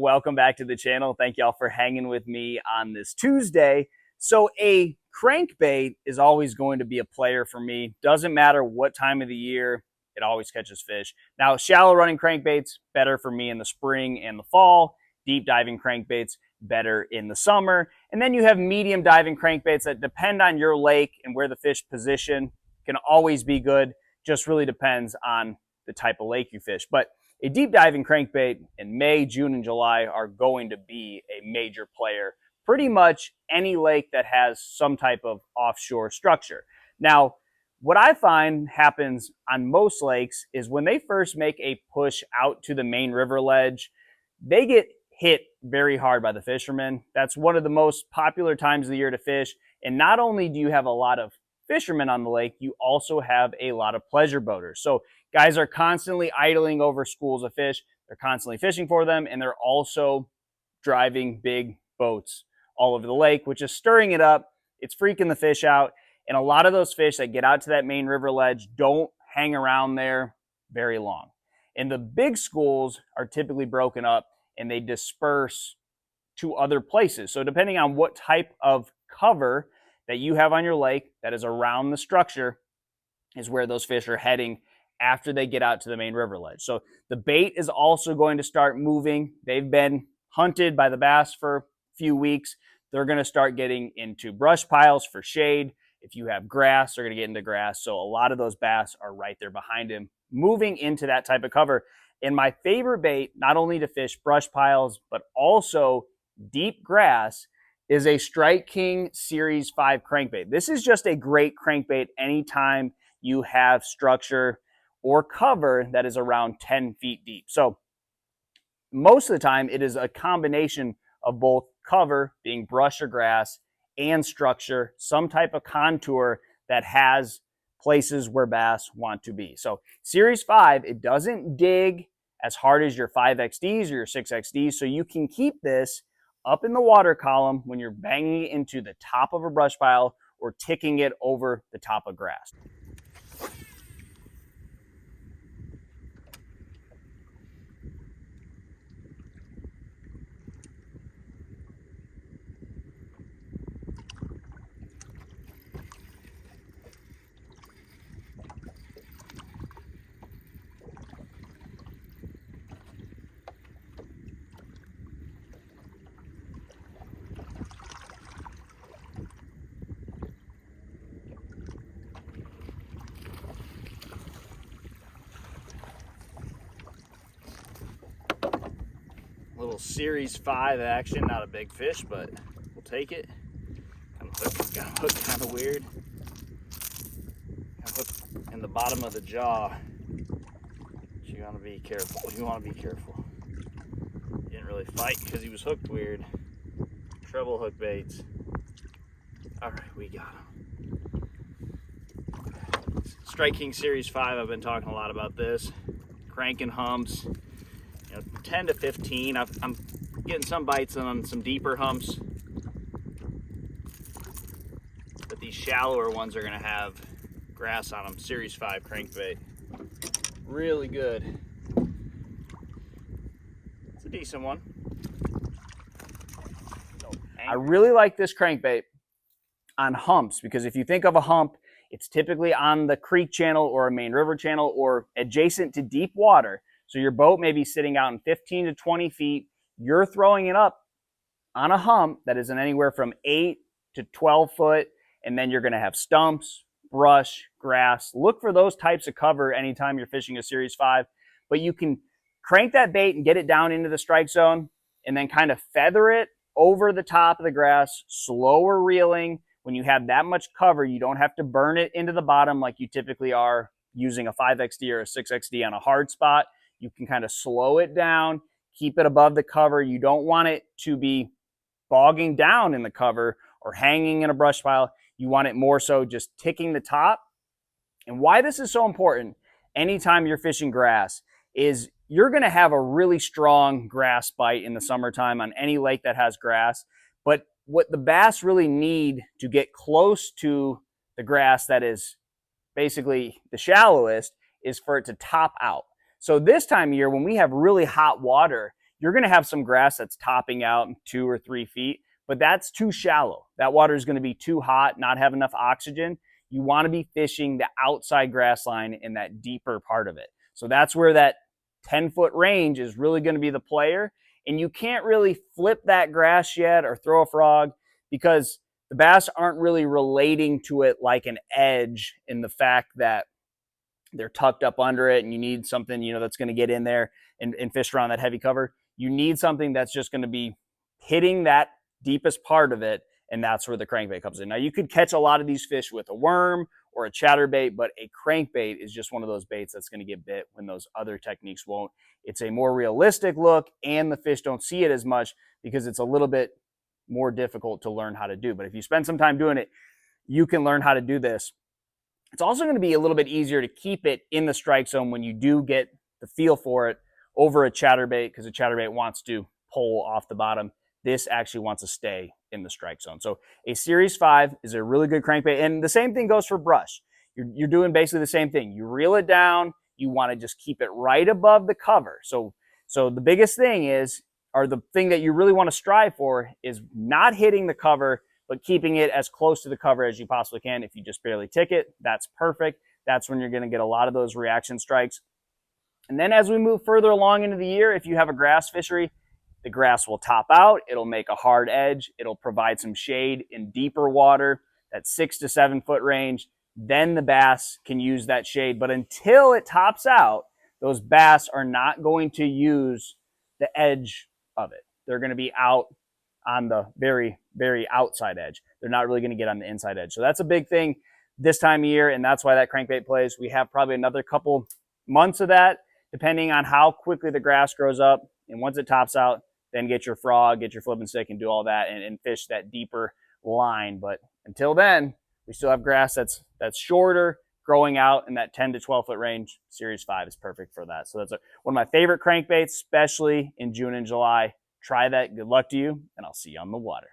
Welcome back to the channel. Thank y'all for hanging with me on this Tuesday. So a crankbait is always going to be a player for me. Doesn't matter what time of the year, it always catches fish. Now, shallow running crankbaits, better for me in the spring and the fall. Deep diving crankbaits, better in the summer. And then you have medium diving crankbaits that depend on your lake and where the fish position, can always be good. Just really depends on the type of lake you fish. But a deep diving crankbait in May, June, and July are going to be a major player. Pretty much any lake that has some type of offshore structure. Now, what I find happens on most lakes is when they first make a push out to the main river ledge, they get hit very hard by the fishermen. That's one of the most popular times of the year to fish. And not only do you have a lot of fishermen on the lake, you also have a lot of pleasure boaters. So guys are constantly idling over schools of fish. They're constantly fishing for them, and they're also driving big boats all over the lake, which is stirring it up. It's freaking the fish out. And a lot of those fish that get out to that main river ledge don't hang around there very long. And the big schools are typically broken up and they disperse to other places. So depending on what type of cover that you have on your lake that is around the structure is where those fish are heading after they get out to the main river ledge. So the bait is also going to start moving. They've been hunted by the bass for a few weeks. They're going to start getting into brush piles for shade. If you have grass, they're going to get into grass. So a lot of those bass are right there behind him, moving into that type of cover. And my favorite bait, not only to fish brush piles, but also deep grass, is a Strike King Series 5 crankbait. This is just a great crankbait anytime you have structure or cover that is around 10 feet deep. So most of the time it is a combination of both cover, being brush or grass, and structure, some type of contour that has places where bass want to be. So Series 5, it doesn't dig as hard as your 5XDs or your 6XDs, so you can keep this up in the water column when you're banging it into the top of a brush pile or ticking it over the top of grass. Little Series 5 action, not a big fish, but we'll take it. Got hooked kind of weird. Got hooked in the bottom of the jaw. You want to be careful. You want to be careful. Didn't really fight because he was hooked weird. Treble hook baits. All right, we got him. Strike King Series 5. I've been talking a lot about this. Cranking humps. 10 to 15. I'm getting some bites on some deeper humps, but these shallower ones are going to have grass on them. Series 5 crankbait. Really good. It's a decent one. I really like this crankbait on humps because if you think of a hump, it's typically on the creek channel or a main river channel or adjacent to deep water. So your boat may be sitting out in 15 to 20 feet. You're throwing it up on a hump that is in anywhere from 8 to 12 foot. And then you're going to have stumps, brush, grass. Look for those types of cover anytime you're fishing a Series 5. But you can crank that bait and get it down into the strike zone and then kind of feather it over the top of the grass, slower reeling. When you have that much cover, you don't have to burn it into the bottom like you typically are using a 5XD or a 6XD on a hard spot. You can kind of slow it down, keep it above the cover. You don't want it to be bogging down in the cover or hanging in a brush pile. You want it more so just ticking the top. And why this is so important anytime you're fishing grass is you're going to have a really strong grass bite in the summertime on any lake that has grass. But what the bass really need to get close to the grass that is basically the shallowest is for it to top out. So this time of year, when we have really hot water, you're going to have some grass that's topping out 2 or 3 feet, but that's too shallow. That water is going to be too hot, not have enough oxygen. You want to be fishing the outside grass line in that deeper part of it. So that's where that 10-foot range is really going to be the player. And you can't really flip that grass yet or throw a frog because the bass aren't really relating to it like an edge in the fact that they're tucked up under it and you need something, that's going to get in there and fish around that heavy cover. You need something that's just going to be hitting that deepest part of it, and that's where the crankbait comes in. Now, you could catch a lot of these fish with a worm or a chatterbait, but a crankbait is just one of those baits that's going to get bit when those other techniques won't. It's a more realistic look, and the fish don't see it as much because it's a little bit more difficult to learn how to do. But if you spend some time doing it, you can learn how to do this. It's also going to be a little bit easier to keep it in the strike zone when you do get the feel for it over a chatterbait, because a chatterbait wants to pull off the bottom. This actually wants to stay in the strike zone. So a Series 5 is a really good crankbait. And the same thing goes for brush. You're doing basically the same thing. You reel it down. You want to just keep it right above the cover. So the biggest thing is, or the thing that you really want to strive for, is not hitting the cover, but keeping it as close to the cover as you possibly can. If you just barely tick it, that's perfect. That's when you're going to get a lot of those reaction strikes. And then as we move further along into the year, if you have a grass fishery, the grass will top out. It'll make a hard edge. It'll provide some shade in deeper water, that 6 to 7 foot range. Then the bass can use that shade. But until it tops out, those bass are not going to use the edge of it. They're going to be out on the very, very outside edge. They're not really going to get on the inside edge. So that's a big thing this time of year, and that's why that crankbait plays. We have probably another couple months of that, depending on how quickly the grass grows up. And once it tops out, then get your frog, get your flipping stick, and do all that and fish that deeper line. But until then, we still have grass that's shorter, growing out in that 10 to 12 foot range. Series 5 is perfect for that. So that's one of my favorite crankbaits, especially in June and July. Try that. Good luck to you, and I'll see you on the water.